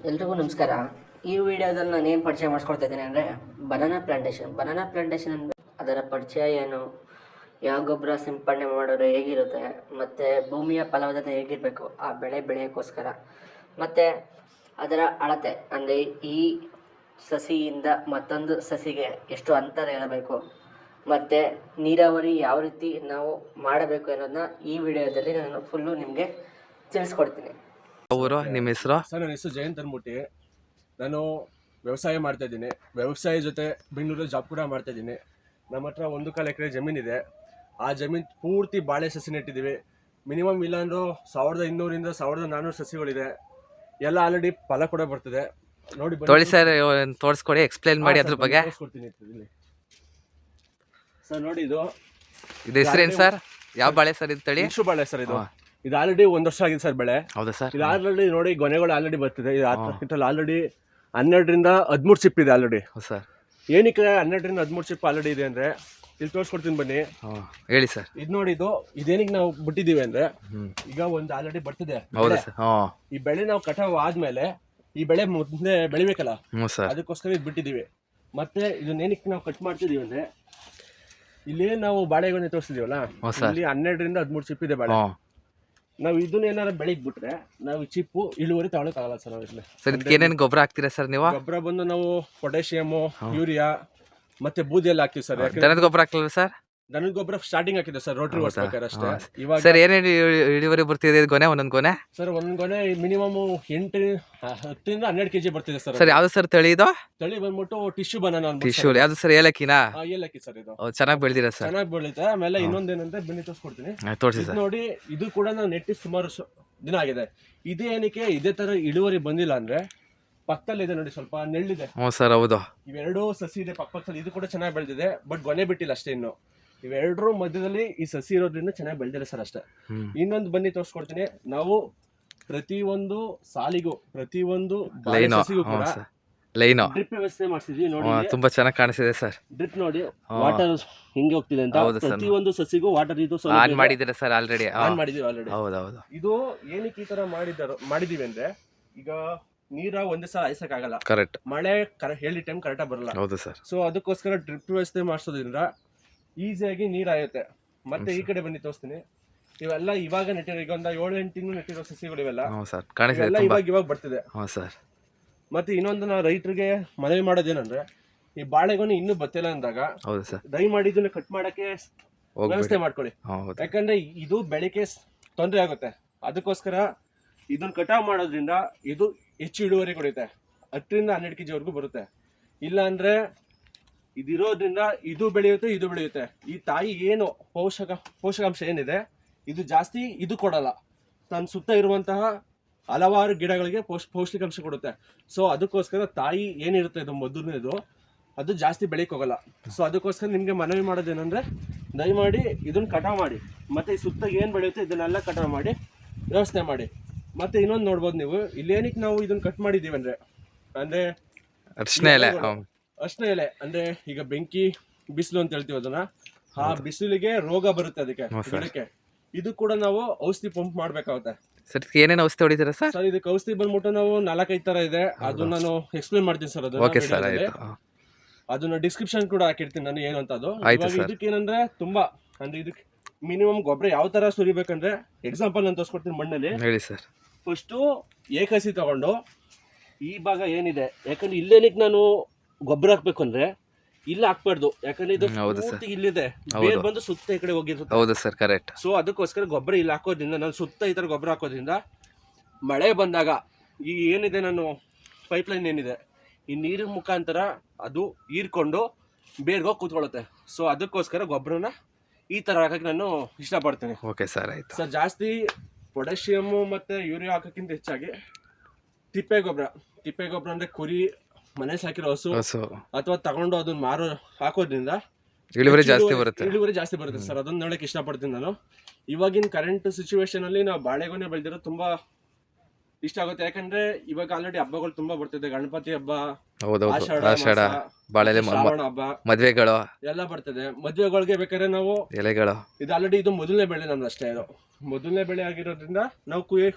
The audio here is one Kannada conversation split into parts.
ಎಲ್ರಿಗೂ ನಮಸ್ಕಾರ. ಈ ವಿಡಿಯೋದಲ್ಲಿ ನಾನು ಏನು ಪರಿಚಯ ಮಾಡಿಸ್ಕೊಡ್ತಾ ಇದ್ದೀನಿ ಅಂದರೆ ಬನಾನಾ ಪ್ಲಾಂಟೇಶನ್ ಅಂದರೆ ಅದರ ಪರಿಚಯ ಏನು, ಯಾವ ಗೊಬ್ಬರ ಸಿಂಪಡಣೆ ಮಾಡಿದ್ರೆ ಹೇಗಿರುತ್ತೆ, ಮತ್ತು ಭೂಮಿಯ ಫಲವತ್ತತೆ ಹೇಗಿರಬೇಕು ಆ ಬೆಳೆ ಬೆಳೆಯೋಕ್ಕೋಸ್ಕರ, ಮತ್ತು ಅದರ ಅಳತೆ ಅಂದರೆ ಈ ಸಸಿಯಿಂದ ಮತ್ತೊಂದು ಸಸಿಗೆ ಎಷ್ಟು ಅಂತರ ಇರಬೇಕು, ಮತ್ತು ನೀರಾವರಿ ಯಾವ ರೀತಿ ನಾವು ಮಾಡಬೇಕು ಅನ್ನೋದನ್ನ ಈ ವಿಡಿಯೋದಲ್ಲಿ ನಾನು ಫುಲ್ಲು ನಿಮಗೆ ತಿಳಿಸ್ಕೊಡ್ತೀನಿ. ಊರು ನಿಮ್ಮ ಹೆಸರು? ಸರ್, ನನ್ನ ಹೆಸರು ಜಯಂತ್ ಅಂದ್ಬಿಟ್ಟು. ನಾನು ವ್ಯವಸಾಯ ಮಾಡ್ತಾ ಇದ್ದೀನಿ. ವ್ಯವಸಾಯ ಜೊತೆ ಬೆಂಗಳೂರಲ್ಲಿ ಜಾಬ್ ಕೂಡ ಮಾಡ್ತಾ ಇದ್ದೀನಿ. ನಮ್ಮ ಹತ್ರ 1 ಎಕರೆ ಜಮೀನಿದೆ. ಆ ಜಮೀನು ಪೂರ್ತಿ ಬಾಳೆ ಸಸಿ ನೆಟ್ಟಿದ್ದೀವಿ. ಮಿನಿಮಮ್ ಇಲ್ಲಾಂದ್ರೂ 1200 1400 ಸಸಿಗಳಿದೆ. ಎಲ್ಲ ಆಲ್ರೆಡಿ ಫಲ ಕೂಡ ಬರ್ತದೆ. ನೋಡಿ ತೋಳಿ ಸರ್, ತೋರಿಸ್ಕೊಡಿ, ಎಕ್ಸ್ಪ್ಲೈನ್ ಮಾಡಿ ಅದ್ರ ಬಗ್ಗೆ. ಸರ್ ನೋಡಿ, ಇದು ಹೆಸರೇನು ಸರ್? ಯಾವ ಬಾಳೆ ಸರ್ ಇದು? ತಳಿ ಇಶು ಬಾಳೆ ಸರ್. ಇದು ಆಲ್ರೆಡಿ 1 ವರ್ಷ ಆಗಿದೆ ಸರ್ ಬೆಳೆ. ಹೌದಾ ಸರ್? ಇದು ಆಲ್ರೆಡಿ ನೋಡಿ ಗೊನೆಗಳು ಆಲ್ರೆಡಿ ಬರ್ತಿದೆ. ಇದು ಆಲ್ರೆಡಿ 12ರಿಂದ 13 ಚಿಪ್ ಇದೆ ಆಲ್ರೆಡಿ. ಸರ್ ಏನಕ್ಕೆ 12ರಿಂದ 13 ಚಿಪ್ ಆಲ್ರೆಡಿ ಇದೆ ಅಂದ್ರೆ ಇಲ್ಲಿ ತೋರಿಸ್ಕೊಡ್ತೀನಿ ಬನ್ನಿ. ಹೇಳಿ ಸರ್. ಇದು ನೋಡಿ, ಇದೇನಕ್ಕೆ ನಾವು ಬಿಟ್ಟಿದ್ದೀವಿ ಅಂದ್ರೆ ಈಗ ಒಂದು ಆಲ್ರೆಡಿ ಬರ್ತಿದೆ. ಹೌದಾ ಸರ್? ಈ ಬೆಳೆ ನಾವು ಕಟಾವ್ ಆದ್ಮೇಲೆ ಈ ಬೆಳೆ ಮುಂದೆ ಬೆಳಿಬೇಕಲ್ಲ, ಸರ್ ಅದಕ್ಕೋಸ್ಕರ ಇದು ಬಿಟ್ಟಿದ್ದೀವಿ. ಮತ್ತೆ ಇದನ್ನೇನಕ್ಕೆ ನಾವು ಕಟ್ ಮಾಡ್ತಿದೀವಿ ಅಂದ್ರೆ ಇಲ್ಲಿ ನಾವು ಬಾಳೆಗೊನೆ ತೋರಿಸ್ತಿದೀವಲ್ಲ, ಇಲ್ಲಿ 12ರಿಂದ 13 ಚಿಪ್ ಇದೆ ಬಾಳೆ. ನಾವು ಇದನ್ನ ಏನಾರ ಬೆಳಿಗ್ ಬಿಟ್ರೆ ನಾವು ಈ ಚಿಪ್ಪು ಇಳುವರಿ ತಗೊಳಕ್ ಆಗಲ್ಲ ಸರ್. ನಾವು ಸರ್ ಇದಕ್ಕೆ ಏನೇನು ಗೊಬ್ಬರ ಹಾಕ್ತೀರಾ ಸರ್ ನೀವು? ಗೊಬ್ಬರ ಬಂದು ನಾವು ಪೊಟ್ಯಾಷಿಯಮ್, ಯೂರಿಯಾ ಮತ್ತೆ ಬೂದಿ ಎಲ್ಲ ಹಾಕ್ತಿವಿ ಸರ್. ದನದ ಗೊಬ್ಬರ ಹಾಕ್ಲಲ್ಲ ಸರ್? ದನದ ಗೊಬ್ಬರ ಸ್ಟಾರ್ಟಿಂಗ್ ಹಾಕಿದೆ ಸರ್, ರೋಟ್ರಿ ಓಡಿಸ್ಬೇಕಾರೆ ಅಷ್ಟೇ. ಇವಾಗ ಸರ್ ಏನೇನು ಇಳುವರಿ ಬರ್ತಿದೆ ಗೊನೆ? ಒಂದೊಂದು ಗೊನೆ ಸರ್ ಒಂದ್ ಗೊನೆ ಮಿನಿಮಮ್ 10ರಿಂದ 12 kg ಬರ್ತಿದೆ ಸರ್. ಸರ್ ಯಾವ್ದು ಸರ್ ತಳಿ ಇದು? ತಳಿ ಬಂದ್ಬಿಟ್ಟು ಟಿಶ್ಯೂ ಬನಾನಾ ಟಿಶ್ಯೂ. ಯಾವ್ದು ಸರ್? ಏಲಕ್ಕಿನಾ? ಏಲಕ್ಕಿ ಸರ್. ಇದು ಚೆನ್ನಾಗಿ ಬೆಳೆದಿರ ಸರ್? ಚೆನ್ನಾಗಿ ಬೆಳೀತಾ. ಆಮೇಲೆ ಇನ್ನೊಂದೇನಂದ್ರೆ ಬನ್ನಿ ತೋರಿಸ್ಕೊಡ್ತೀನಿ, ತೋರಿಸಿ ಸರ್. ನೋಡಿ, ಇದು ಕೂಡ ನಾವು ನೆಟ್ಟಿ ಸುಮಾರು ದಿನ ಆಗಿದೆ. ಇದೇ ಏನಕ್ಕೆ ಇದೇ ತರ ಇಳುವರಿ ಬಂದಿಲ್ಲ ಅಂದ್ರೆ ಪಕ್ಕದಲ್ಲಿ ಇದೆ ನೋಡಿ, ಸ್ವಲ್ಪ ನೆಳ್ಳಿದೆ. ಹ್ಞೂ ಸರ್, ಹೌದು. ಇವೆರಡೂ ಸಸಿ ಇದೆ ಪಕ್ಕದಲ್ಲಿ. ಇದು ಕೂಡ ಚೆನ್ನಾಗಿ ಬೆಳೆದಿದೆ, ಬಟ್ ಗೊನೆ ಬಿಟ್ಟಿಲ್ಲ ಅಷ್ಟೇ. ಇನ್ನು ಇವೆರಡರ ಮಧ್ಯದಲ್ಲಿ ಈ ಸಸಿ ಇರೋದ್ರಿಂದ ಚೆನ್ನಾಗಿ ಬೆಳೆದಿಲ್ಲ ಸರ್ ಅಷ್ಟೇ. ಇನ್ನೊಂದು ಬನ್ನಿ ತೋರಿಸ್ಕೊಡ್ತೀನಿ. ನಾವು ಪ್ರತಿಯೊಂದು ಸಾಲಿಗೂ ಪ್ರತಿಯೊಂದು ಸಸಿಗೂ ಕೂಡ ಲೈನು ಡ್ರಿಪ್ ವ್ಯವಸ್ಥೆ ಮಾಡ್ತಿದ್ವಿ. ನೋಡಿ, ತುಂಬಾ ಚೆನ್ನಾಗಿ ಕಾಣಿಸಿದೆ ಸರ್. ಡ್ರಿಪ್ ನೋಡಿ, ವಾಟರ್ ಹಿಂಗೆ ಹೋಗ್ತಿದೆ ಅಂತ. ಪ್ರತಿಯೊಂದು ಸಸಿಗೂ ವಾಟರ್ ಇದು ಆನ್ ಮಾಡಿದ್ದೀರಾ ಸರ್? ಆಲ್ರೆಡಿ ಆನ್ ಮಾಡಿದೀವಿ ಆಲ್ರೆಡಿ. ಹೌದೌದು. ಇದು ಏನಕ್ಕೆ ಈ ತರ ಮಾಡಿದೀವಿ ಅಂದ್ರೆ ಈಗ ನೀರ ಒಂದೇ ಸಲ ಹಾಯಿಸಕ್ಕಾಗಲ್ಲ. ಕರೆಕ್ಟ್. ಮಳೆ ಹೇಳಿ ಟೈಮ್ ಕರೆಕ್ಟಾಗಿ ಬರಲ್ಲ. ಹೌದು ಸರ್. ಸೊ ಅದಕ್ಕೋಸ್ಕರ ಡ್ರಿಪ್ ವ್ಯವಸ್ಥೆ ಮಾಡಿಸೋದ್ರಿಂದ ಈಸಿಯಾಗಿ ನೀರು ಆಯುತ್ತೆ. ಮತ್ತೆ ಈ ಕಡೆ ಬನ್ನಿ ತೋರಿಸ್ತೀನಿ. ಇವೆಲ್ಲ ಇವಾಗ ನೆಟ್ಟಿರೋ, ಈಗ ಒಂದು 7-8 ತಿಂಗಳು ನೆಟ್ಟಿರೋ ಸಸಿಗಳು ಇವೆಲ್ಲ. ಇವಾಗ ಬರ್ತಿದೆ. ಮತ್ತೆ ಇನ್ನೊಂದು ನಾವು ರೈತರಿಗೆ ಮನವಿ ಮಾಡೋದೇನಂದ್ರೆ, ಈ ಬಾಳೆಗೊನೆ ಇನ್ನೂ ಬತ್ತಿಲ್ಲ ಅಂದಾಗ ದಯಮಾಡಿ ಇದನ್ನ ಕಟ್ ಮಾಡಕ್ಕೆ ವ್ಯವಸ್ಥೆ ಮಾಡ್ಕೊಳ್ಳಿ. ಯಾಕಂದ್ರೆ ಇದು ಬೆಳೆಗೆ ತೊಂದರೆ ಆಗುತ್ತೆ. ಅದಕ್ಕೋಸ್ಕರ ಇದನ್ನ ಕಟಾವ್ ಮಾಡೋದ್ರಿಂದ ಇದು ಹೆಚ್ಚು ಇಳುವರಿ ಕೊಡುತ್ತೆ. 10ರಿಂದ 12 kg ವರೆಗೂ ಬರುತ್ತೆ. ಇಲ್ಲ ಅಂದ್ರೆ ಇದಿರೋದ್ರಿಂದ ಇದು ಬೆಳೆಯುತ್ತೆ, ಇದು ಬೆಳೆಯುತ್ತೆ. ಈ ತಾಯಿ ಏನು ಪೋಷಕಾಂಶ ಏನಿದೆ ಇದು ಜಾಸ್ತಿ ಇದು ಕೊಡಲ್ಲ. ತನ್ನ ಸುತ್ತ ಇರುವಂತಹ ಹಲವಾರು ಗಿಡಗಳಿಗೆ ಪೌಷ್ಟಿಕಾಂಶ ಕೊಡುತ್ತೆ. ಸೊ ಅದಕ್ಕೋಸ್ಕರ ತಾಯಿ ಏನಿರುತ್ತೆ ಇದು ಮೊದಲನೇದು, ಅದು ಜಾಸ್ತಿ ಬೆಳೆಯಕ್ಕೆ ಹೋಗಲ್ಲ. ಸೊ ಅದಕ್ಕೋಸ್ಕರ ನಿಮಗೆ ಮನವಿ ಮಾಡೋದೇನೆಂದ್ರೆ, ದಯಮಾಡಿ ಇದನ್ನ ಕಟಾವ್ ಮಾಡಿ, ಮತ್ತೆ ಈ ಸುತ್ತ ಏನು ಬೆಳೆಯುತ್ತೆ ಇದನ್ನೆಲ್ಲ ಕಟಾವ್ ಮಾಡಿ ವ್ಯವಸ್ಥೆ ಮಾಡಿ. ಮತ್ತೆ ಇನ್ನೊಂದು ನೋಡ್ಬೋದು ನೀವು, ಇಲ್ಲೇನಕ್ಕೆ ನಾವು ಇದನ್ನ ಕಟ್ ಮಾಡಿದ್ದೀವಿ ಅಂದ್ರೆ ಅರ್ಶಿನ ಎಲೆ ಅಂದ್ರೆ ಈಗ ಬೆಂಕಿ ಬಿಸಿಲು ಅಂತ ಹೇಳ್ತೀವಿ ಅದನ್ನ. ಆ ಬಿಸಿಲಿಗೆ ರೋಗ ಬರುತ್ತೆ ಅದಕ್ಕೆ ಗಿಡಕ್ಕೆ. ಇದು ಕೂಡ ನಾವು ಔಷಧಿ ಪಂಪ್ ಮಾಡ್ಬೇಕಾಗುತ್ತೆ. ಸರ್ ಏನೇನು ಔಷಧಿ ಹೊಡಿತೀರಾ ಸರ್? ಸರ್ ಇದಕ್ಕೆ ಔಷಧಿ ಬಂದ್ಬಿಟ್ಟು ನಾವು 4-5 ತರ ಇದೆ. ಅದನ್ನ ನಾನು ಎಕ್ಸ್ಪ್ಲೇನ್ ಮಾಡ್ತೀನಿ ಸರ್. ಅದನ್ನ ಡಿಸ್ಕ್ರಿಪ್ಷನ್ ಕೂಡ ಹಾಕಿರ್ತೀನಿ ನಾನು ಏನು ಅಂತ. ಅದು ಇದಕ್ಕೆ ಏನಂದ್ರೆ ತುಂಬಾ ಅಂದ್ರೆ ಇದಕ್ಕೆ ಮಿನಿಮಮ್ ಗೊಬ್ಬರ ಯಾವ ತರ ಸುರಿಬೇಕಂದ್ರೆ, ಎಕ್ಸಾಂಪಲ್ ನಾನು ತೋರಿಸ್ಕೊಡ್ತೀನಿ. ಮಣ್ಣಲ್ಲಿ ಹೇಳಿ ಸರ್. ಫಸ್ಟು ಏಕಸಿ ತಗೊಂಡು ಈ ಭಾಗ ಏನಿದೆ, ಯಾಕಂದ್ರೆ ಇಲ್ಲೇನಕ್ಕೆ ನಾನು ಗೊಬ್ಬರ ಹಾಕ್ಬೇಕು ಅಂದ್ರೆ ಇಲ್ಲ ಹಾಕ್ಬಾರ್ದು. ಯಾಕಂದ್ರೆ ಇದು ಪೂರ್ತಿ ಇಲ್ಲಿದೆ, ಬೇರೆ ಬಂದು ಸುತ್ತ ಈ ಕಡೆ ಹೋಗಿರುತ್ತೆ. ಹೌದು ಸರ್, ಕರೆಕ್ಟ್. ಸೊ ಅದಕ್ಕೋಸ್ಕರ ಗೊಬ್ಬರ ಇಲ್ಲಿ ಹಾಕೋದ್ರಿಂದ, ನಾನು ಸುತ್ತ ಈ ತರ ಗೊಬ್ಬರ ಹಾಕೋದ್ರಿಂದ ಮಳೆ ಬಂದಾಗ ಈ ಏನಿದೆ ನಾನು ಪೈಪ್ ಲೈನ್ ಏನಿದೆ, ಈ ನೀರಿನ ಮುಖಾಂತರ ಅದು ಹೀರ್ಕೊಂಡು ಬೇರ್ಗೆ ಹೋಗಿ ಕೂತ್ಕೊಳ್ಳುತ್ತೆ. ಸೊ ಅದಕ್ಕೋಸ್ಕರ ಗೊಬ್ಬರನ ಈ ತರ ಹಾಕಕ್ಕೆ ನಾನು ಇಷ್ಟಪಡ್ತೀನಿ. ಓಕೆ ಸರ್, ಆಯ್ತು ಸರ್. ಜಾಸ್ತಿ ಪೊಟ್ಯಾಷಿಯಮ್ ಮತ್ತೆ ಯೂರಿಯಾ ಹಾಕೋಕ್ಕಿಂತ ಹೆಚ್ಚಾಗಿ ತಿಪ್ಪೆ ಗೊಬ್ಬರ ಅಂದ್ರೆ ಕುರಿ ಮನೆ ಸಾಕಿರೋ ಹಸು ಅಥವಾ ತಗೊಂಡು ಅದನ್ನ ಹಾಕೋದ್ರಿಂದ ಇಳುವರಿ ಜಾಸ್ತಿ ಬರುತ್ತೆ ಸರ್. ಅದನ್ನ ನೋಡಕ್ ಇಷ್ಟಪಡ್ತೀನಿ ನಾನು. ಇವಾಗಿನ ಕರೆಂಟ್ ಸಿಚುವೇಶನ್ ಅಲ್ಲಿ ನಾವು ಬಾಳೆಗೊನೆ ಬೆಳೆದಿರೋ ತುಂಬಾ ಇಷ್ಟ ಆಗುತ್ತೆ. ಯಾಕಂದ್ರೆ ಇವಾಗ ಆಲ್ರೆಡಿ ಹಬ್ಬಗಳು ತುಂಬಾ ಬರ್ತಿದೆ. ಗಣಪತಿ ಹಬ್ಬ, ಹೌದೌದು, ಆಷಾಢ ಆಷಾಢ, ಮಾಸ, ಬಾಳೆಲೆ, ಶ್ರಾವಣ ಹಬ್ಬ ಮದ್ವೆಗಳು, ಎಲ್ಲ ಬರ್ತದೆ. ಮದ್ವೆಗಳಿಗೆ ಬೇಕಾದ್ರೆ ನಾವು ಎಲೆಗಳು. ಇದು ಆಲ್ರೆಡಿ ಇದು ಮೊದಲನೇ ಬೆಳೆ ನಮ್ದು ಅಷ್ಟೇ. ಇದು ಮೊದಲನೇ ಬೆಳೆ ಆಗಿರೋದ್ರಿಂದ ನಾವು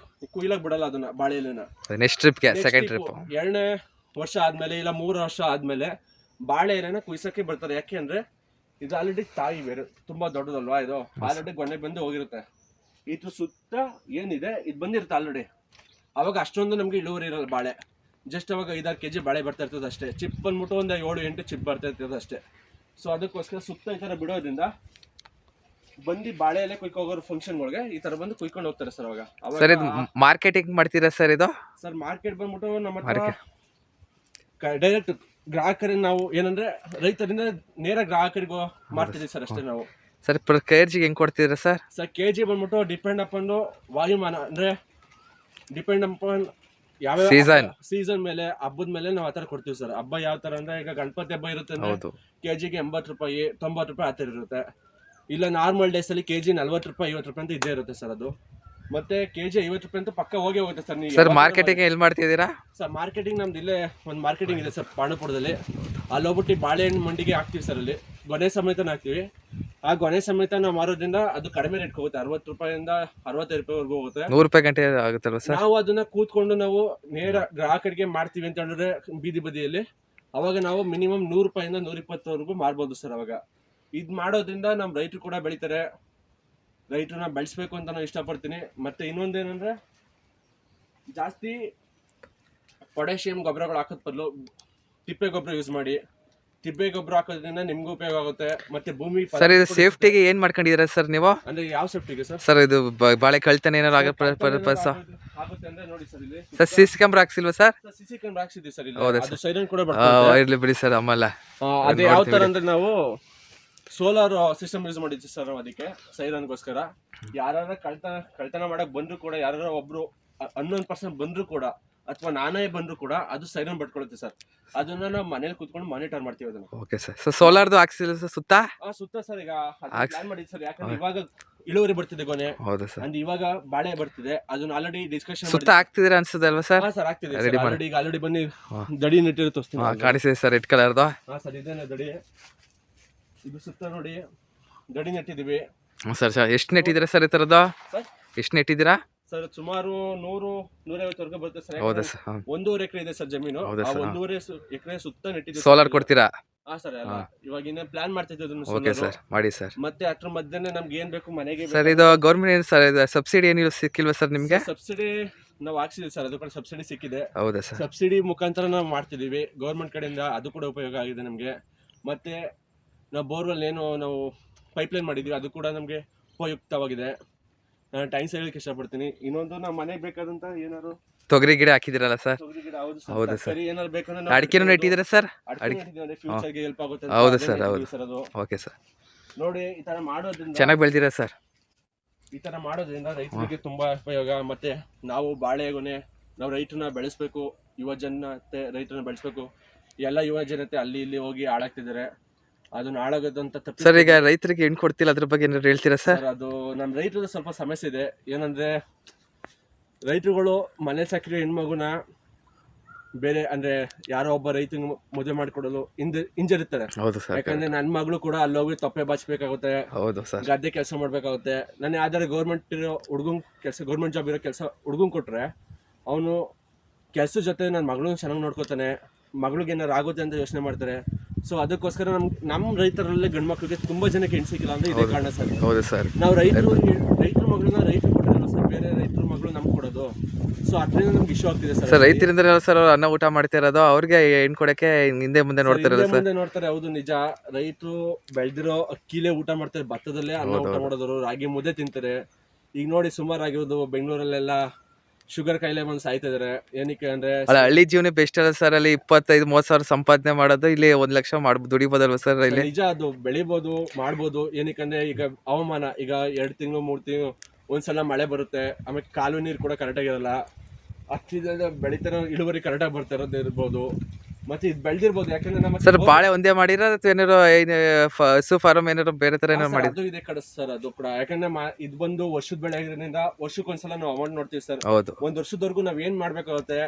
ಕುಯ್ಲಕ್ ಬಿಡಲ್ಲ ಅದನ್ನ, ಬಾಳೆ ಎಲೆನ. ನೆಕ್ಸ್ಟ್ ಟ್ರಿಪ್ಗೆ ಸೆಕೆಂಡ್ ಟ್ರಿಪ್ 2ನೇ ವರ್ಷ ಆದ್ಮೇಲೆ ಇಲ್ಲ 3 ವರ್ಷ ಆದ್ಮೇಲೆ ಬಾಳೆ ಎಲೆನ ಕುಯ್ಸಕ್ಕೆ ಬರ್ತಾರೆ. ಯಾಕೆ ಅಂದ್ರೆ ಇದು ಆಲ್ರೆಡಿ ತಾಯಿ ಬೇರೆ ತುಂಬಾ ದೊಡ್ಡದಲ್ವಾ, ಇದು ಆಲ್ರೆಡಿ ಗೊನೆ ಬಂದು ಹೋಗಿರುತ್ತೆ. ಇದ್ರ ಸುತ್ತ ಏನಿದೆ ಇದು ಬಂದಿರುತ್ತೆ ಆಲ್ರೆಡಿ. ಅವಾಗ ಅಷ್ಟೊಂದು ನಮ್ಗೆ ಇಳುವರಿ ಇರಲ್ಲ ಬಾಳೆ. ಜಸ್ಟ್ ಅವಾಗ 5-6 kg ಬಾಳೆ ಬರ್ತಾ ಇರ್ತದೆ ಅಷ್ಟೇ. ಚಿಪ್ ಬಂದ್ಬಿಟ್ಟು ಒಂದು 7-8 ಚಿಪ್ ಬರ್ತಾ ಇರ್ತದೆ ಅಷ್ಟೇ. ಸೊ ಅದಕ್ಕೋಸ್ಕರ ಸುತ್ತ ಈ ತರ ಬಿಡೋದ್ರಿಂದ ಬಂದು ಬಾಳೆ ಎಲೆ ಕುಯ್ಕೋಗೋರು ಫಂಕ್ಷನ್ಗಳಿಗೆ ಈ ತರ ಬಂದು ಕುಯ್ಕೊಂಡು ಹೋಗ್ತಾರೆ ಸರ್. ಅವಾಗ ಸರ್ ಇದು ಮಾರ್ಕೆಟಿಂಗ್ ಮಾಡ್ತೀರಾ ಸರ್ ಇದು? ಸರ್ ಮಾರ್ಕೆಟ್ ಬಂದ್ಬಿಟ್ಟು ನಮ್ಮ ಹತ್ರ ಡೈರೆಕ್ಟ್ ಗ್ರಾಹಕರಿಗೆ ನಾವು ಏನಂದ್ರೆ ರೈತರಿಂದ ನೇರ ಗ್ರಾಹಕರಿಗೂ ಮಾಡ್ತಿದ್ದೀವಿ ಸರ್ ಅಷ್ಟೇ ನಾವು. ಸರ್ ಪರ್ ಕೆಜಿಗೆ ಹೆಂಗ್ ಕೊಡ್ತೀರಾ ಸರ್? ಸರ್ ಕೆಜಿ ಬಂದ್ಬಿಟ್ಟು ಡಿಪೆಂಡ್ ಅಪಾನ್ ವಾಯುಮಾನ, ಅಂದ್ರೆ ಡಿಪೆಂಡ್ ಅಪಾನ್ ಯಾವ ಸೀಸನ್ ಮೇಲೆ, ಹಬ್ಬದ ಮೇಲೆ ನಾವು ಆತರ ಕೊಡ್ತೀವಿ ಸರ್. ಹಬ್ಬ ಯಾವ ತರ ಅಂದ್ರೆ ಈಗ ಗಣಪತಿ ಹಬ್ಬ ಇರುತ್ತೆ ಅಂದ್ರೆ ಕೆಜಿಗೆ 80 ರೂಪಾಯಿ 90 ರೂಪಾಯಿ ಆತರ ಇರುತ್ತೆ. ಇಲ್ಲ ನಾರ್ಮಲ್ ಡೇಸ್ ಅಲ್ಲಿ ಕೆಜಿ 40 ರೂಪಾಯಿ 50 ರೂಪಾಯಿ ಅಂತ ಇದ್ದೇ ಇರುತ್ತೆ ಸರ್. ಅದು ಮತ್ತೆ ಕೆಜಿ 50 ರೂಪಾಯಿ ಅಂತ ಪಕ್ಕ ಹೋಗೇ ಹೋಗುತ್ತೆ ಸರ್. ನೀವು ಸರ್ ಮಾರ್ಕೆಟಿಂಗ್ ಎಲ್ಲಿ ಮಾಡ್ತಿದ್ದೀರಾ ಸರ್? ಮಾರ್ಕೆಟಿಂಗ್ ನಮ್ದು ಇಲ್ಲೇ ಒಂದು ಮಾರ್ಕೆಟಿಂಗ್ ಇದೆ ಸರ್ ಪಾಂಡವಪುರದಲ್ಲಿ. ಅಲ್ಲಿ ಹೋಗ್ಬಿಟ್ಟು ಬಾಳೆಹಣ್ಣು ಮಂಡಿಗೆ ಹಾಕ್ತಿವಿ ಸರ್. ಅಲ್ಲಿ ಗೊನೆ ಸಮೇತ ಹಾಕ್ತಿವಿ. ಆ ಗೊನೆ ಸಮೇತ ನಾವು ಮಾರೋದ್ರಿಂದ ಅದು ಕಡಿಮೆ ರೇಟ್ ಹೋಗುತ್ತೆ. 60 ರೂಪಾಯಿಂದ 65 ರೂಪಾಯಿವರೆಗೂ ಹೋಗುತ್ತೆ. 100 ರೂಪಾಯಿ ಗಂಟೆ ಆಗುತ್ತಲ್ವ ಸರ್? ನಾವು ಅದನ್ನ ಕೂತ್ಕೊಂಡು ನಾವು ನೇರ ಗ್ರಾಹಕರಿಗೆ ಮಾಡ್ತೀವಿ ಅಂತ ಹೇಳಿದ್ರೆ ಬೀದಿ ಬದಿಯಲ್ಲಿ, ಅವಾಗ ನಾವು ಮಿನಿಮಮ್ 100 ರೂಪಾಯಿಂದ 120ವರೆಗೂ ಮಾರ್ಬೋದು ಸರ್. ಅವಾಗ ಇದು ಮಾಡೋದ್ರಿಂದ ನಮ್ಮ ರೈತರು ಕೂಡ ಬೆಳಿತಾರೆ. ರೈತರನ್ನ ಬೆಳೆಸ್ಬೇಕು ಅಂತ ನಾನು ಇಷ್ಟಪಡ್ತೀನಿ. ಮತ್ತೆ ಇನ್ನೊಂದೇನಂದ್ರೆ ಜಾಸ್ತಿ ಪೊಟ್ಯಾಷಿಯಂ ಗೊಬ್ಬರಗಳು ಹಾಕೋದ್ ಬದಲು ತಿಪ್ಪೆ ಗೊಬ್ಬರ ಯೂಸ್ ಮಾಡಿ. ತಿಪ್ಪೆ ಗೊಬ್ಬರ ಹಾಕೋದ್ರಿಂದ ನಿಮ್ಗೂ ಉಪಯೋಗ ಆಗುತ್ತೆ. ಮತ್ತೆ ಭೂಮಿ ಸರ್ ಇದು ಸೇಫ್ಟಿಗೆ ಏನ್ ಮಾಡ್ಕೊಂಡಿದ್ದೀರಾ ಸರ್ ನೀವು? ಅಂದ್ರೆ ಯಾವ ಸೇಫ್ಟಿಗೆ ಸರ್? ಸರ್ ಇದು ಬಾಳೆ ಕಳ್ತನ ಏನಾರು ಆಗುತ್ತೆ ಅಂದ್ರೆ ನೋಡಿ ಸರ್, ಇಲ್ಲಿ ಸರ್ ಸಿಸಿ ಕ್ಯಾಮ್ರಾ ಹಾಕ್ಸಿಲ್ವಾ ಸರ್? ಸಿಸಿ ಕ್ಯಾಮ್ರಾ ಹಾಕ್ಸಿದ್ವಿ ಸರ್. ಹೌದಾ ಇಲ್ಲಿ ಅದು ಸೈರನ್ ಕೂಡ ಬರ್ತದೆ. ಇರ್ಲಿ ಬಿಡಿ ಸರ್. ಆಮೇಲೆ ಅದೇ ಯಾವ ತರ ಅಂದ್ರೆ ನಾವು ಸೋಲಾರ್ ಸಿಸ್ಟಮ್ ಯೂಸ್ ಮಾಡಿದ್ವಿ ಸರ್ ನಾವು ಅದಕ್ಕೆ ಸೈರನ್ಗೋಸ್ಕರ. ಯಾರು ಕಳ್ತನ ಮಾಡಕ್ ಬಂದ್ರು ಕೂಡ, ಯಾರು ಒಬ್ರು ಅನ್ನೊಂದು ಪರ್ಸನ್ ಬಂದ್ರು ಕೂಡ ಅಥವಾ ನಾನೇ ಬಂದ್ರು ಕೂಡ ಅದು ಸೈರನ್ ಬಟ್ಕೊಳ್ಳುತ್ತೆ ಸರ್. ಅದನ್ನ ನಾವು ಮನೇಲಿ ಕುತ್ಕೊಂಡು ಮಾನಿಟರ್ ಮಾಡ್ತೀವಿ ಅದನ್ನ. Okay sir. ಸೊ ಸೋಲಾರ್ದು ಹಾಕ್ಸಿಲ್ಲ ಸರ್ ಸುತ್ತ? ಸುತ್ತ ಸರ್ ಈಗ ಪ್ಲಾನ್ ಮಾಡಿದ್ವಿ ಸರ್. ಯಾಕಂದ್ರೆ ಇವಾಗ ಇಳುವರಿ ಬರ್ತಿದೆ ಗೊನೆ. ಹೌದಾ ಸರ್? ಅಂಡ್ ಇವಾಗ ಬಾಳೆ ಬರ್ತಿದೆ. ಅದನ್ನ ಆಲ್ರೆಡಿ ಡಿಸ್ಕಷನ್ ಸುತ್ತ ಹಾಕ್ತಿದ್ದೀರಾ ಅನ್ಸುತ್ತೆ ಅಲ್ವಾ ಸರ್? ಸರ್ ಆಗ್ತಿದೆ ಆಲ್ರೆಡಿ ಬನ್ನಿ ದಡಿ ನೆಟ್ಟಿರೋ ತೋರಿಸ್ತೀನಿ. ಕಾಣಿಸಿದೆ ಸರ್ ರೆಡ್ ಕಲರ್ದು. ಹಾ ಸರ್, ಇದೇನೆ ದಡಿ. ಇದು ಸುತ್ತ ನೋಡಿ ದಡಿ ನೆಟ್ಟಿದೀವಿ ಸರ್. ಎಷ್ಟು ನೆಟ್ಟಿದ್ದೀರಾ ಸರ್ ಈ ಥರದ್ದು? ಎಷ್ಟು ನೆಟ್ಟಿದ್ದೀರಾ ಸರ್? ಸುಮಾರು 100-150 ಬರುತ್ತೆ ಸರ್. ಹೌದಾ ಸರ್? 1.5 ಎಕರೆ ಇದೆ ಸರ್ ಜಮೀನು. 1.5 ಎಕರೆ ಸುತ್ತ ನೆಟ್ಟಿದ್ದೀವಿ. ಸೋಲಾರ್ ಕೊಡ್ತೀರಾ? ಹಾ ಸರ್. ಇವಾಗ ಇನ್ನೇ ಪ್ಲಾನ್ ಮಾಡ್ತಿದ್ವಿ ಅದನ್ನ. ಓಕೆ ಸರ್, ಮಾಡಿ ಸರ್. ಮತ್ತೆ ಅದ್ರ ಮಧ್ಯೆ ನಮ್ಗೆ ಏನ್ ಬೇಕು ಮನೆಗೆ ಸರ್ ಇದು ಗೌರ್ಮೆಂಟ್ ಏನು ಸರ್ ಸಬ್ಸಿಡಿ ಏನಿಲ್ಲ ಸಿಕ್ಕಿಲ್ವಾ ಸರ್ ನಿಮಗೆ? ಸಬ್ಸಿಡಿ ನಾವು ಹಾಕ್ಸಿದ್ವಿ ಸರ್. ಅದು ಕೂಡ ಸಬ್ಸಿಡಿ ಸಿಕ್ಕಿದೆ. ಹೌದಾ ಸರ್? ಸಬ್ಸಿಡಿ ಮುಖಾಂತರ ನಾವು ಮಾಡ್ತಿದೀವಿ ಗೌರ್ಮೆಂಟ್ ಕಡೆಯಿಂದ. ಅದು ಕೂಡ ಉಪಯೋಗ ಆಗಿದೆ ನಮಗೆ. ಮತ್ತೆ ನಾವು ಬೋರ್ವೆಲ್ ಏನು ನಾವು ಪೈಪ್ಲೈನ್ ಮಾಡಿದ್ವಿ, ಅದು ಕೂಡ ನಮಗೆ ಉಪಯುಕ್ತವಾಗಿದೆ. ನಾನು ಟೈಮ್ಸ್ ಹೇಳಲಿಕ್ಕೆ ಇಷ್ಟಪಡ್ತೀನಿ. ಇನ್ನೊಂದು ನಾವು ಮನೆಗೆ ಬೇಕಾದಂತ ಏನಾದ್ರು ತೊಗರಿ ಗಿಡ ಹಾಕಿದಿರಲ್ಲ ಸರ್? ಹೌದು ಸರ್. ಏನಾದ್ರು ಬೇಕಂದ್ರೆ ಅಡಿಕೆನೂ ನೆಟ್ಟಿದ್ದೀರಾ ಸರ್? ಫ್ಯೂಚರ್ಗೆ ಹೆಲ್ಪ್ ಆಗುತ್ತೆ. ಹೌದು ಸರ್, ಹೌದು. Okay sir. ನೋಡಿ ಈ ತರ ಮಾಡೋದ್ರಿಂದ ಚೆನ್ನಾಗಿ ಬೆಳೆದಿರಾ ಸರ್. ಈ ತರ ಮಾಡೋದ್ರಿಂದ ರೈತರಿಗೆ ತುಂಬಾ ಉಪಯೋಗ. ಮತ್ತೆ ನಾವು ಬಾಳೆಗೊನೆ ನಾವು ರೈತರನ್ನ ಬೆಳೆಸ್ಬೇಕು, ಯುವ ಜನತೆ ರೈತರನ್ನ ಬೆಳೆಸ್ಬೇಕು. ಎಲ್ಲ ಯುವ ಜನತೆ ಅಲ್ಲಿ ಇಲ್ಲಿ ಹೋಗಿ ಹಾಳಾಗ್ತಿದ್ದಾರೆ. ಅದನ್ನ ಹಾಳಾಗೋದಂತ ತಪ್ಪು ಸರ್. ಈಗ ರೈತರಿಗೆ ಹೆಣ್ಣು ಕೊಡ್ತಿಲ್ಲ, ಅದ್ರ ಬಗ್ಗೆ ಏನಾದ್ರು ಹೇಳ್ತೀರಾ ಸರ್? ಅದು ನಮ್ಮ ರೈತರದ ಸ್ವಲ್ಪ ಸಮಸ್ಯೆ ಇದೆ. ಏನಂದ್ರೆ ರೈತರುಗಳು ಮನೆ ಸಾಕಿರೋ ಹೆಣ್ಮಗುನ ಬೇರೆ ಅಂದ್ರೆ ಯಾರೋ ಒಬ್ಬ ರೈತಂಗ್ ಮದುವೆ ಮಾಡಿಕೊಡಲು ಹಿಂಜರಿತಾರೆ. ಯಾಕಂದ್ರೆ ನನ್ನ ಮಗಳು ಕೂಡ ಅಲ್ಲೋಗಿ ತೊಪ್ಪೆ ಬಾಚ್ಬೇಕಾಗುತ್ತೆ. ಹೌದು ಸರ್. ಗದ್ದೆ ಕೆಲಸ ಮಾಡ್ಬೇಕಾಗುತ್ತೆ. ನಾನು ಯಾವ್ದಾರ ಗೌರ್ಮೆಂಟ್ ಇರೋ ಗೌರ್ಮೆಂಟ್ ಜಾಬ್ ಇರೋ ಕೆಲಸ ಹುಡುಗನ್ ಕೊಟ್ರೆ ಅವನು ಕೆಲಸದ ಜೊತೆ ನನ್ನ ಮಗಳನ್ನ ಚೆನ್ನಾಗಿ ನೋಡ್ಕೋತಾನೆ. ಮಗಳಿಗೆ ಏನಾರು ಆಗುತ್ತೆ ಅಂತ ಯೋಚನೆ ಮಾಡ್ತಾರೆ. ಸೊ ಅದಕ್ಕೋಸ್ಕರ ನಮ್ಮ ರೈತರಲ್ಲಿ ಗಂಡು ಮಕ್ಕಳಿಗೆ ತುಂಬಾ ಜನಕ್ಕೆ ಹೆಣ್ಣು ಸಿಕ್ಕಿಲ್ಲ ಅಂದ್ರೆ ಇದೇ ಕಾರಣ ಸರ್. ಹೌದು ಸರ್. ನಾವು ರೈತರ ಮಗಳನ್ನ ರೈತರು ಕೊಟ್ಟಿರಲ್ಲ ಸರ್, ಬೇರೆ ರೈತರ ಮಗಳು ನಮ್ಗೆ ಕೊಡೋದು. ಸೊ ಅದರಿಂದ ನಮ್ಗೆ ಇಶ್ಯೂ ಆಗ್ತಿದೆ ಸರ್. ಸರ್ ರೈತರಿಂದ ಸರ್ ಅವ್ರು ಅನ್ನ ಊಟ ಮಾಡ್ತಿರೋದು, ಅವ್ರಿಗೆ ಹೆಣ್ಣು ಕೊಡಕ್ಕೆ ಹಿಂದೆ ಮುಂದೆ ನೋಡ್ತಿರಲ್ಲ ಸರ್? ಮುಂದೆ ನೋಡ್ತಾರೆ. ಹೌದು ನಿಜ. ರೈತರು ಬೆಳೆದಿರೋ ಅಕ್ಕಿಲೇ ಊಟ ಮಾಡ್ತಾರೆ, ಭತ್ತದಲ್ಲೇ ಅನ್ನ ಊಟ ಮಾಡೋದವರು, ರಾಗಿ ಮುದ್ದೆ ತಿಂತಾರೆ. ಈಗ ನೋಡಿ ಸುಮಾರು ಆಗಿರೋದು ಬೆಂಗಳೂರಲ್ಲೆಲ್ಲ ಶುಗರ್ ಕಾಯಿಲೆ ಬಂದು ಸಾಯ್ತಾ ಇದಾರೆ. ಏನಕ್ಕೆ ಅಂದ್ರೆ ಹಳ್ಳಿ ಜೀವನ ಬೆಸ್ಟ್ ಅಲ್ಲ ಸರ್. ಅಲ್ಲಿ 25-30 ಸಾವಿರ ಸಂಪಾದನೆ ಮಾಡೋದು, ಇಲ್ಲಿ 1 ಲಕ್ಷ ದುಡಿಬೋದಲ್ವ ಸರ್? ಇಲ್ಲಿ ನಿಜ, ಅದು ಬೆಳಿಬೋದು ಮಾಡ್ಬೋದು. ಏನಕ್ಕಂದ್ರೆ ಈಗ ಹವಾಮಾನ ಈಗ 2 ತಿಂಗಳು 3 ತಿಂಗಳು ಒಂದ್ಸಲ ಮಳೆ ಬರುತ್ತೆ. ಆಮೇಲೆ ಕಾಲುವೆ ನೀರು ಕೂಡ ಕರೆಕ್ಟಾಗಿರಲ್ಲ. ಅಷ್ಟಿದ್ರೆ ಬೆಳಿತಾರ ಇಳುವರಿ ಕರೆಕ್ಟಾಗಿ ಬರ್ತಾ ಇರೋದು ಇರ್ಬೋದು. ಮತ್ತೆ ಇದು ಬೆಳೆದಿರ್ಬೋದು, ಯಾಕಂದ್ರೆ ನಮ್ಮ ಸರ್ ಬಾಳೆ ಒಂದೇ ಮಾಡಿರ ಅಥವಾ ಏನಾರು ಹಸು ಫಾರಂ ಏನಾರು ಬೇರೆ ತರ ಏನಾರು ಮಾಡಿ? ಅದು ಇದೆ ಕಡೆ ಸರ್, ಅದು ಕೂಡ ಯಾಕಂದ್ರೆ ಇದು ಬಂದು ವರ್ಷದ ಬೆಳೆ ಆಗಿರೋದ್ರಿಂದ ವರ್ಷಕ್ಕೊಂದ್ಸಲ ನಾವು ಅಮೌಂಟ್ ನೋಡ್ತೀವಿ ಸರ್. ಹೌದು. ಒಂದ್ ವರ್ಷದವರೆಗೂ ನಾವ್ ಏನ್ ಮಾಡ್ಬೇಕಾಗುತ್ತೆ,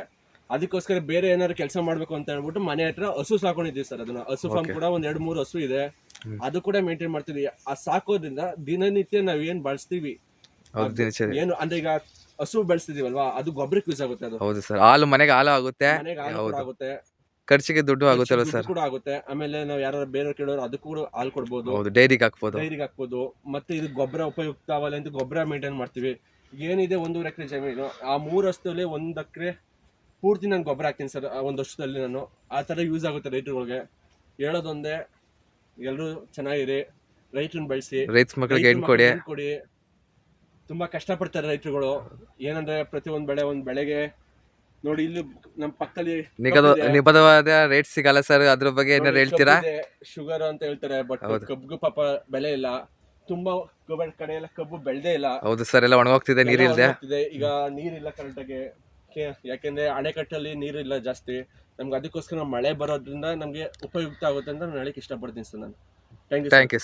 ಅದಕ್ಕೋಸ್ಕರ ಬೇರೆ ಏನಾದ್ರು ಕೆಲಸ ಮಾಡ್ಬೇಕು ಅಂತ ಹೇಳ್ಬಿಟ್ಟು ಮನೆ ಹತ್ರ ಹಸು ಸಾಕೊಂಡಿದೀವಿ ಸರ್. ಅದನ್ನ ಹಸು ಫಾರ್ಮ್ ಕೂಡ ಒಂದ್ 2-3 ಹಸು ಇದೆ, ಅದು ಕೂಡ ಮೇಂಟೈನ್ ಮಾಡ್ತಿದೀವಿ. ಆ ಸಾಕೋದ್ರಿಂದ ದಿನನಿತ್ಯ ನಾವ್ ಏನ್ ಬಳಸ್ತೀವಿ ಏನು ಅಂದ್ರೆ ಈಗ ಹಸು ಬೆಳೆಸ್ತಿದೀವಲ್ವಾ, ಅದು ಗೊಬ್ಬರಕ್ಕೆ ಯೂಸ್ ಆಗುತ್ತೆ. ಅದು ಹೌದು ಸರ್, ಹಾಲು ಮನೆಗೆ ಹಾಲು ಆಗುತ್ತೆ, ಮನೆಗೆ ಹಾಲು ಕೂಡ ಆಗುತ್ತೆ, ಖರ್ಚಿಗೆ ದುಡ್ಡು ಆಗುತ್ತಲ್ಲ ಸರ್ ಕೂಡ ಆಗುತ್ತೆ. ಆಮೇಲೆ ನಾವ್ ಯಾರು ಬೇರೆ ಕೇಳೋರು ಅದಕ್ಕೂ ಕೂಡ ಹಾಲು ಕೊಡ್ಬೋದು, ಹೌದು, ಡೈರಿಗೆ ಹಾಕ್ಬೋದು. ಮತ್ತೆ ಇದು ಗೊಬ್ಬರ ಉಪಯುಕ್ತ ಆಗಲ್ಲ ಅಂತ ಗೊಬ್ಬರ ಮೇಂಟೈನ್ ಮಾಡ್ತೀವಿ. ಏನಿದೆ 1.5 ಎಕರೆ ಜಮೀನು, ಆ 3 ವರ್ಷದಲ್ಲಿ 1 ಎಕರೆ ಪೂರ್ತಿ ನಾನು ಗೊಬ್ಬರ ಹಾಕ್ತೀನಿ ಸರ್. 1 ವರ್ಷದಲ್ಲಿ ನಾನು ಆ ತರ ಯೂಸ್ ಆಗುತ್ತೆ ರೈತರುಗಳಿಗೆ. ಹೇಳೋದೊಂದೇ, ಎಲ್ಲರೂ ಚೆನ್ನಾಗಿರಿ, ರೈತರನ್ನ ಬೆಳೆಸಿ, ರೈತ ಮಕ್ಕಳಿಗೆ ಹೆಣ್ಣು ಕೊಡಿ. ತುಂಬಾ ಕಷ್ಟಪಡ್ತಾರೆ ರೈತರುಗಳು. ಏನಂದ್ರೆ ಪ್ರತಿಯೊಂದು ಬೆಳೆಗೆ ನೋಡಿ, ಇಲ್ಲಿ ನಮ್ಮ ಪಕ್ಕದಲ್ಲಿ ನಿಬದ್ಧವಾದ ರೇಟ್ ಸಿಗಲ್ಲ ಸರ್, ಅದ್ರ ಬಗ್ಗೆ ಏನಾರು ಹೇಳ್ತೀರಾ? ಶುಗರ್ ಅಂತ ಹೇಳ್ತಾರೆ, ಬಟ್ ಕಬ್ಬಿಗೂ ಪಾಪ ಬೆಲೆ ಇಲ್ಲ. ತುಂಬಾ ಕಡೆ ಎಲ್ಲ ಕಬ್ಬು ಬೆಳೆದೇ ಇಲ್ಲ. ಹೌದು ಸರ್, ಎಲ್ಲ ಒಣಗೋಗ್ತಿದೆ, ನೀರಿಲ್ಲದೆ. ಈಗ ನೀರಿಲ್ಲ ಕರೆಕ್ಟಾಗಿ, ಯಾಕೆಂದ್ರೆ ಅಣೆಕಟ್ಟಲ್ಲಿ ನೀರಿಲ್ಲ ಜಾಸ್ತಿ. ನಮ್ಗೆ ಅದಕ್ಕೋಸ್ಕರ ಮಳೆ ಬರೋದ್ರಿಂದ ನಮ್ಗೆ ಉಪಯುಕ್ತ ಆಗುತ್ತೆ ಅಂತ ನಾನು ಹೇಳಕ್ ಇಷ್ಟಪಡ್ತೀನಿ ಸರ್. ನಾನು ಥ್ಯಾಂಕ್ ಯು.